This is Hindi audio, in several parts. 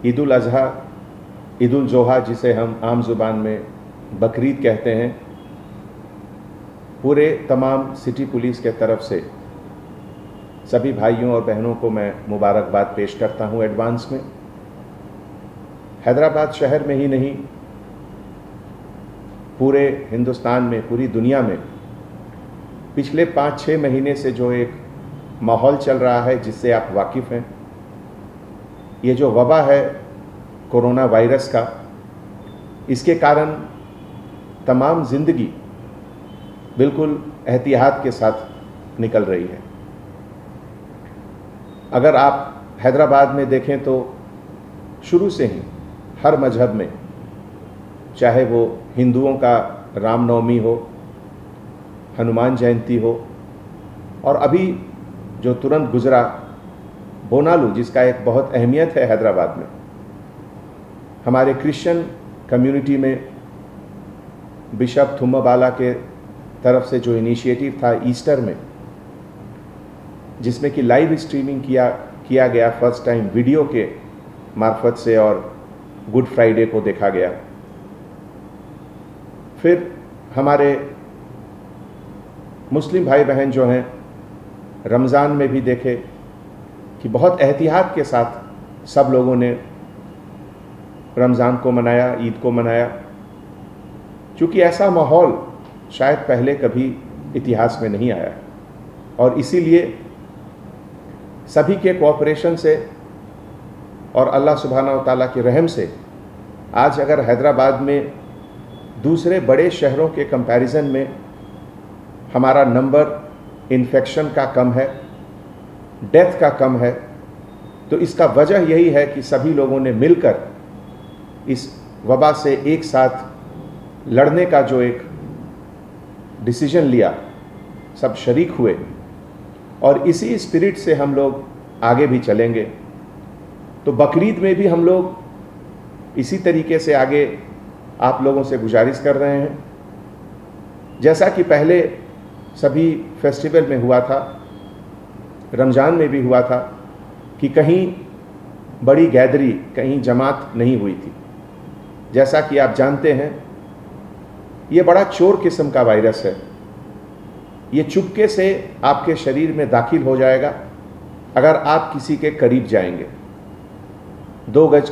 ईद उल अज़हा, ईद उल जोहा जिसे हम आम ज़ुबान में बकरीद कहते हैं, पूरे तमाम सिटी पुलिस के तरफ से सभी भाइयों और बहनों को मैं मुबारकबाद पेश करता हूं एडवांस में। हैदराबाद शहर में ही नहीं, पूरे हिंदुस्तान में, पूरी दुनिया में पिछले 5-6 महीने से जो एक माहौल चल रहा है जिससे आप वाकिफ़ हैं, ये जो वबा है कोरोना वायरस का, इसके कारण तमाम ज़िंदगी बिल्कुल एहतियात के साथ निकल रही है। अगर आप हैदराबाद में देखें तो शुरू से ही हर मजहब में, चाहे वो हिंदुओं का रामनवमी हो, हनुमान जयंती हो, और अभी जो तुरंत गुजरा बोनालू, जिसका एक बहुत अहमियत है हैदराबाद में, हमारे क्रिश्चियन कम्युनिटी में बिशप थुम्माबाला के तरफ से जो इनिशिएटिव था ईस्टर में, जिसमें कि लाइव स्ट्रीमिंग किया गया फर्स्ट टाइम वीडियो के मार्फत से, और गुड फ्राइडे को देखा गया। फिर हमारे मुस्लिम भाई बहन जो हैं, रमज़ान में भी देखे कि बहुत एहतियात के साथ सब लोगों ने रमज़ान को मनाया, ईद को मनाया, क्योंकि ऐसा माहौल शायद पहले कभी इतिहास में नहीं आया। और इसीलिए सभी के कोऑपरेशन से और अल्लाह सुब्हानहू व तआला के रहम से आज अगर हैदराबाद में दूसरे बड़े शहरों के कंपैरिजन में हमारा नंबर इन्फेक्शन का कम है, डेथ का कम है, तो इसका वजह यही है कि सभी लोगों ने मिलकर इस वबा से एक साथ लड़ने का जो एक डिसीजन लिया, सब शरीक हुए, और इसी स्पिरिट से हम लोग आगे भी चलेंगे। तो बकरीद में भी हम लोग इसी तरीके से आगे आप लोगों से गुजारिश कर रहे हैं, जैसा कि पहले सभी फेस्टिवल में हुआ था, रमज़ान में भी हुआ था, कि कहीं बड़ी गैदरी, कहीं जमात नहीं हुई थी। जैसा कि आप जानते हैं, ये बड़ा चोर किस्म का वायरस है। ये चुपके से आपके शरीर में दाखिल हो जाएगा अगर आप किसी के करीब जाएंगे। 2 गज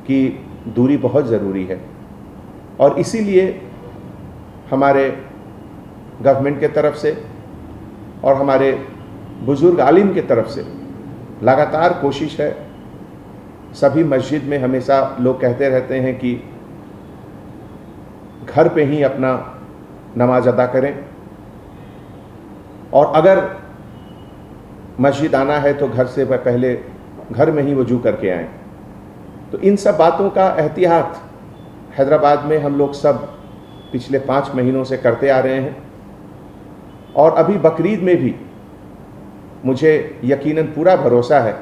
की दूरी बहुत ज़रूरी है, और इसीलिए हमारे गवर्नमेंट के तरफ से और हमारे बुज़ुर्ग आलिम के तरफ से लगातार कोशिश है। सभी मस्जिद में हमेशा लोग कहते रहते हैं कि घर पे ही अपना नमाज अदा करें, और अगर मस्जिद आना है तो घर से पहले घर में ही वजू करके आएं। तो इन सब बातों का एहतियात हैदराबाद में हम लोग सब पिछले 5 महीनों से करते आ रहे हैं, और अभी बकरीद में भी मुझे यकीनन पूरा भरोसा है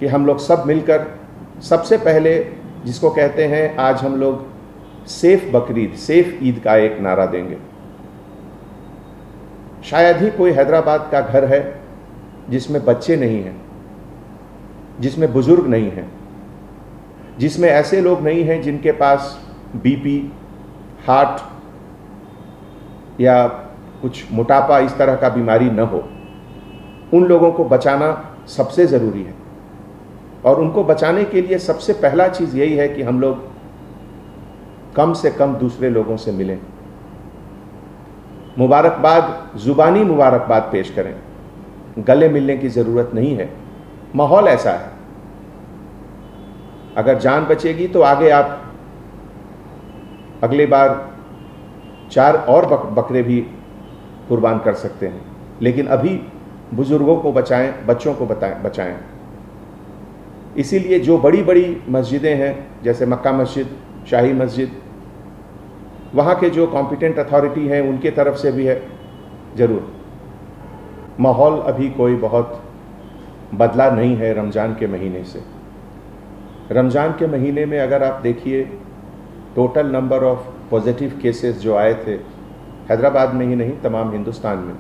कि हम लोग सब मिलकर सबसे पहले, जिसको कहते हैं आज हम लोग सेफ बकरीद, सेफ ईद का एक नारा देंगे। शायद ही कोई हैदराबाद का घर है जिसमें बच्चे नहीं हैं, जिसमें बुजुर्ग नहीं हैं, जिसमें ऐसे लोग नहीं हैं जिनके पास बीपी, हार्ट या कुछ मोटापा, इस तरह का बीमारी न हो। उन लोगों को बचाना सबसे ज़रूरी है, और उनको बचाने के लिए सबसे पहला चीज़ यही है कि हम लोग कम से कम दूसरे लोगों से मिलें, मुबारकबाद, ज़ुबानी मुबारकबाद पेश करें। गले मिलने की ज़रूरत नहीं है, माहौल ऐसा है। अगर जान बचेगी तो आगे आप अगली बार 4 और बकरे भी कुर्बान कर सकते हैं, लेकिन अभी बुज़ुर्गों को बचाएं, बच्चों को बचाएं। इसीलिए जो बड़ी बड़ी मस्जिदें हैं, जैसे मक्का मस्जिद, शाही मस्जिद, वहाँ के जो कॉम्पिटेंट अथॉरिटी हैं उनके तरफ से भी है ज़रूर। माहौल अभी कोई बहुत बदला नहीं है रमज़ान के महीने से। रमज़ान के महीने में अगर आप देखिए, total number of positive cases जो आए थे हैदराबाद में ही नहीं, तमाम हिंदुस्तान में,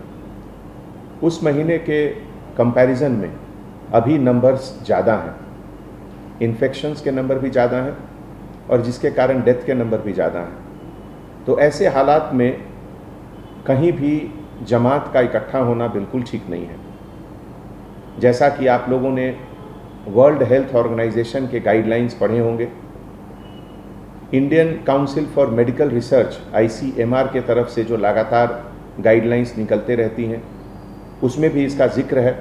उस महीने के कंपैरिजन में अभी नंबर्स ज़्यादा हैं। इन्फेक्शंस के नंबर भी ज़्यादा हैं और जिसके कारण डेथ के नंबर भी ज़्यादा हैं। तो ऐसे हालात में कहीं भी जमात का इकट्ठा होना बिल्कुल ठीक नहीं है। जैसा कि आप लोगों ने वर्ल्ड हेल्थ ऑर्गेनाइजेशन के गाइडलाइंस पढ़े होंगे, Indian council for medical research ICMR के तरफ से जो लगातार गाइडलाइंस निकलते रहती हैं, उसमें भी इसका जिक्र है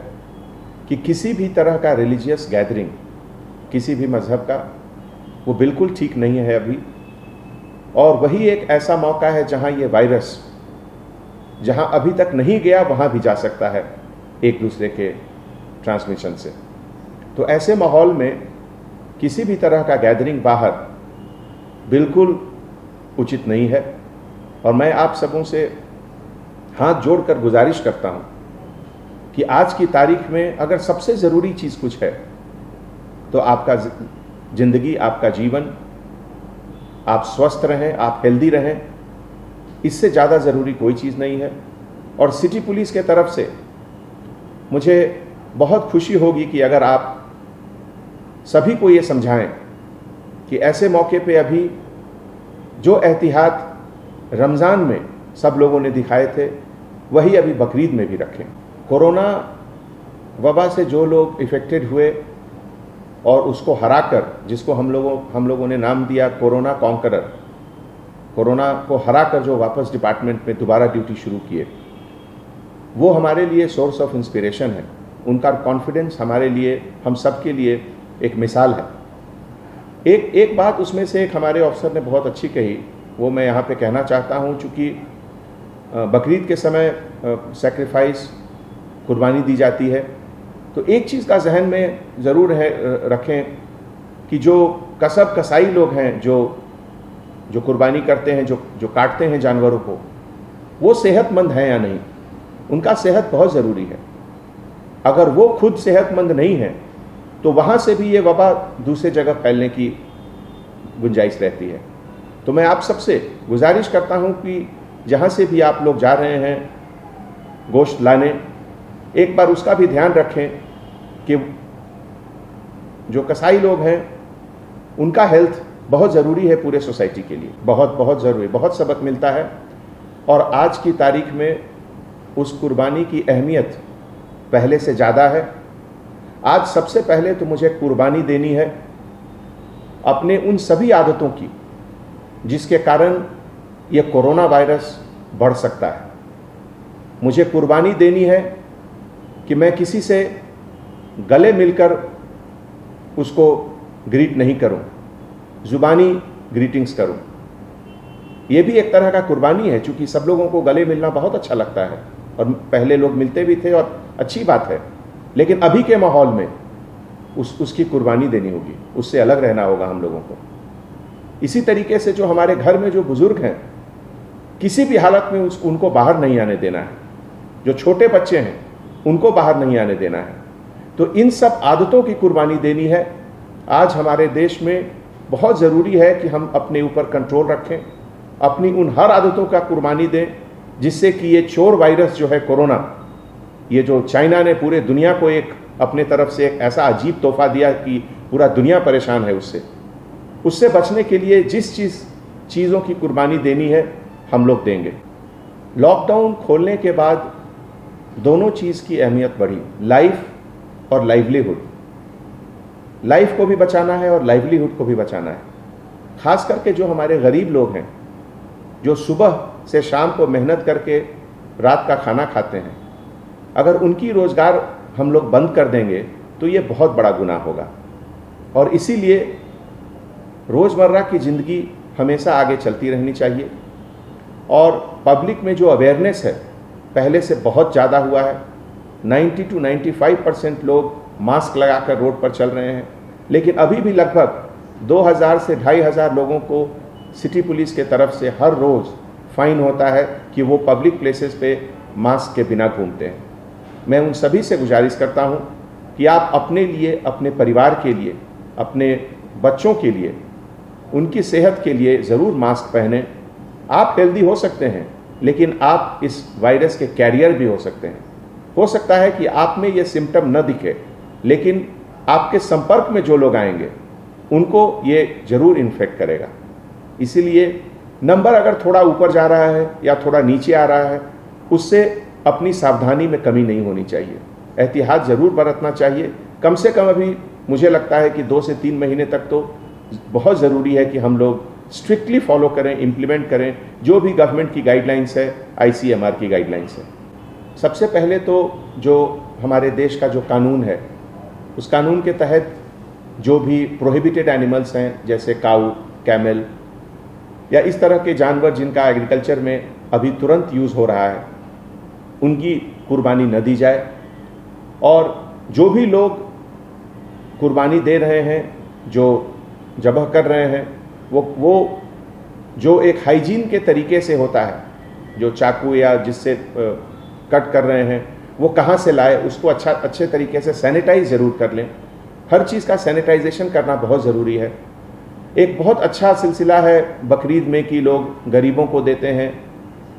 कि किसी भी तरह का रिलीजियस गैदरिंग किसी भी मज़हब का वो बिल्कुल ठीक नहीं है अभी। और वही एक ऐसा मौका है जहां ये वायरस जहां अभी तक नहीं गया वहां भी जा सकता है एक दूसरे के ट्रांसमिशन से। तो ऐसे माहौल में किसी भी तरह का गैदरिंग बाहर बिल्कुल उचित नहीं है। और मैं आप सबों से हाथ जोड़कर गुजारिश करता हूं कि आज की तारीख में अगर सबसे ज़रूरी चीज़ कुछ है तो आपका ज़िंदगी, आपका जीवन, आप स्वस्थ रहें, आप हेल्दी रहें, इससे ज़्यादा ज़रूरी कोई चीज़ नहीं है। और सिटी पुलिस के तरफ से मुझे बहुत खुशी होगी कि अगर आप सभी को ये समझाएं कि ऐसे मौके पे अभी जो एहतियात रमज़ान में सब लोगों ने दिखाए थे वही अभी बकरीद में भी रखें। कोरोना वबा से जो लोग इफ़ेक्टेड हुए और उसको हराकर, जिसको हम लोगों ने नाम दिया कोरोना कॉन्करर, कोरोना को हराकर जो वापस डिपार्टमेंट में दोबारा ड्यूटी शुरू किए, वो हमारे लिए सोर्स ऑफ इंस्पिरेशन है। उनका कॉन्फिडेंस हमारे लिए, हम सब के लिए एक मिसाल है। एक बात उसमें से एक हमारे ऑफिसर ने बहुत अच्छी कही, वो मैं यहाँ पे कहना चाहता हूँ। चूँकि बकरीद के समय सैक्रिफाइस, कुर्बानी दी जाती है, तो एक चीज़ का जहन में ज़रूर रखें कि जो कसब कसाई लोग हैं, जो कुर्बानी करते हैं, जो काटते हैं जानवरों को, वो सेहतमंद हैं या नहीं, उनका सेहत बहुत ज़रूरी है। अगर वो खुद सेहतमंद नहीं है तो वहाँ से भी ये वबा दूसरे जगह फैलने की गुंजाइश रहती है। तो मैं आप सबसे गुजारिश करता हूँ कि जहाँ से भी आप लोग जा रहे हैं गोश्त लाने, एक बार उसका भी ध्यान रखें कि जो कसाई लोग हैं उनका हेल्थ बहुत ज़रूरी है पूरे सोसाइटी के लिए, बहुत बहुत ज़रूरी, बहुत सबक मिलता है। और आज की तारीख में उस कुर्बानी की अहमियत पहले से ज़्यादा है। आज सबसे पहले तो मुझे कुर्बानी देनी है अपने उन सभी आदतों की जिसके कारण ये कोरोना वायरस बढ़ सकता है। मुझे कुर्बानी देनी है कि मैं किसी से गले मिलकर उसको ग्रीट नहीं करूं, ज़ुबानी ग्रीटिंग्स करूं। ये भी एक तरह का कुर्बानी है, क्योंकि सब लोगों को गले मिलना बहुत अच्छा लगता है और पहले लोग मिलते भी थे और अच्छी बात है। लेकिन अभी के माहौल में उसकी कुर्बानी देनी होगी, उससे अलग रहना होगा हम लोगों को। इसी तरीके से जो हमारे घर में जो बुज़ुर्ग हैं, किसी भी हालत में उनको बाहर नहीं आने देना है। जो छोटे बच्चे हैं उनको बाहर नहीं आने देना है। तो इन सब आदतों की कुर्बानी देनी है। आज हमारे देश में बहुत ज़रूरी है कि हम अपने ऊपर कंट्रोल रखें, अपनी उन हर आदतों का कुर्बानी दें जिससे कि ये चोर वायरस जो है कोरोना, ये जो चाइना ने पूरे दुनिया को एक अपने तरफ से एक ऐसा अजीब तोहफा दिया कि पूरा दुनिया परेशान है उससे बचने के लिए जिस चीज़ों की कुर्बानी देनी है हम लोग देंगे। लॉकडाउन खोलने के बाद दोनों चीज़ की अहमियत बढ़ी, लाइफ और लाइवलीहुड। लाइफ को भी बचाना है और लाइवलीहुड को भी बचाना है। ख़ास करके जो हमारे गरीब लोग हैं, जो सुबह से शाम को मेहनत करके रात का खाना खाते हैं, अगर उनकी रोज़गार हम लोग बंद कर देंगे तो ये बहुत बड़ा गुनाह होगा। और इसीलिए रोज़मर्रा की ज़िंदगी हमेशा आगे चलती रहनी चाहिए। और पब्लिक में जो अवेयरनेस है पहले से बहुत ज़्यादा हुआ है। 90 to 95% लोग मास्क लगाकर रोड पर चल रहे हैं, लेकिन अभी भी लगभग 2000 से 2500 लोगों को सिटी पुलिस के तरफ से हर रोज़ फाइन होता है कि वो पब्लिक प्लेसेस पे मास्क के बिना घूमते हैं। मैं उन सभी से गुजारिश करता हूं कि आप अपने लिए, अपने परिवार के लिए, अपने बच्चों के लिए, उनकी सेहत के लिए ज़रूर मास्क पहनें। आप हेल्दी हो सकते हैं, लेकिन आप इस वायरस के कैरियर भी हो सकते हैं। हो सकता है कि आप में ये सिम्टम न दिखे, लेकिन आपके संपर्क में जो लोग आएंगे उनको ये जरूर इन्फेक्ट करेगा। इसीलिए नंबर अगर थोड़ा ऊपर जा रहा है या थोड़ा नीचे आ रहा है, उससे अपनी सावधानी में कमी नहीं होनी चाहिए, एहतियात ज़रूर बरतना चाहिए। कम से कम अभी मुझे लगता है कि 2 से 3 महीने तक तो बहुत ज़रूरी है कि हम लोग स्ट्रिक्टली फॉलो करें, इम्प्लीमेंट करें जो भी गवर्नमेंट की गाइडलाइंस है, ICMR की गाइडलाइंस है। सबसे पहले तो जो हमारे देश का जो कानून है, उस कानून के तहत जो भी प्रोहिबिटेड एनिमल्स हैं, जैसे काऊ, कैमल या इस तरह के जानवर जिनका एग्रीकल्चर में अभी तुरंत यूज़ हो रहा है, उनकी कुर्बानी न दी जाए। और जो भी लोग कुर्बानी दे रहे हैं, जो ज़बह कर रहे हैं, वो जो एक हाइजीन के तरीके से होता है, जो चाकू या जिससे कट कर रहे हैं, वो कहाँ से लाए, उसको अच्छे तरीके से सैनिटाइज ज़रूर कर लें। हर चीज़ का सैनिटाइजेशन करना बहुत ज़रूरी है। एक बहुत अच्छा सिलसिला है बकरीद में कि लोग गरीबों को देते हैं,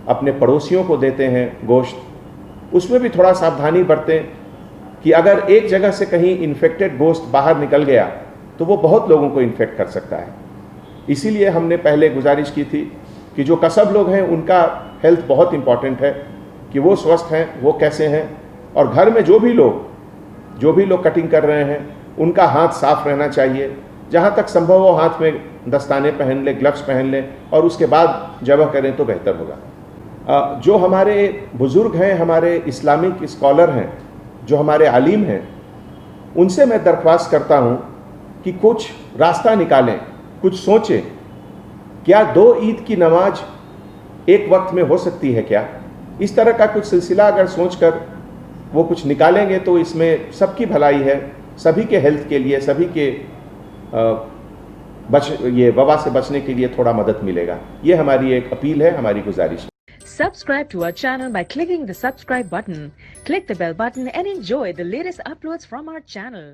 अपने पड़ोसियों को देते हैं गोश्त। उसमें भी थोड़ा सावधानी बरतें कि अगर एक जगह से कहीं इन्फेक्टेड गोश्त बाहर निकल गया तो वो बहुत लोगों को इन्फेक्ट कर सकता है। इसीलिए हमने पहले गुजारिश की थी कि जो कसब लोग हैं उनका हेल्थ बहुत इम्पॉर्टेंट है, कि वो स्वस्थ हैं, वो कैसे हैं, और घर में जो भी लोग कटिंग कर रहे हैं उनका हाथ साफ रहना चाहिए। जहाँ तक संभव हो हाथ में दस्ताने पहन लें, ग्लव्स पहन लें, और उसके बाद ज़बह करें तो बेहतर होगा। जो हमारे बुज़ुर्ग हैं, हमारे इस्लामिक स्कॉलर हैं, जो हमारे आलिम हैं, उनसे मैं दरख्वास्त करता हूँ कि कुछ रास्ता निकालें, कुछ सोचें। क्या 2 ईद की नमाज एक वक्त में हो सकती है क्या? इस तरह का कुछ सिलसिला अगर सोचकर वो कुछ निकालेंगे तो इसमें सबकी भलाई है, सभी के हेल्थ के लिए, सभी के ये वबा से बचने के लिए थोड़ा मदद मिलेगा। ये हमारी एक अपील है, हमारी गुजारिश है। Subscribe to our channel by clicking the subscribe button. Click the bell button and enjoy the latest uploads from our channel.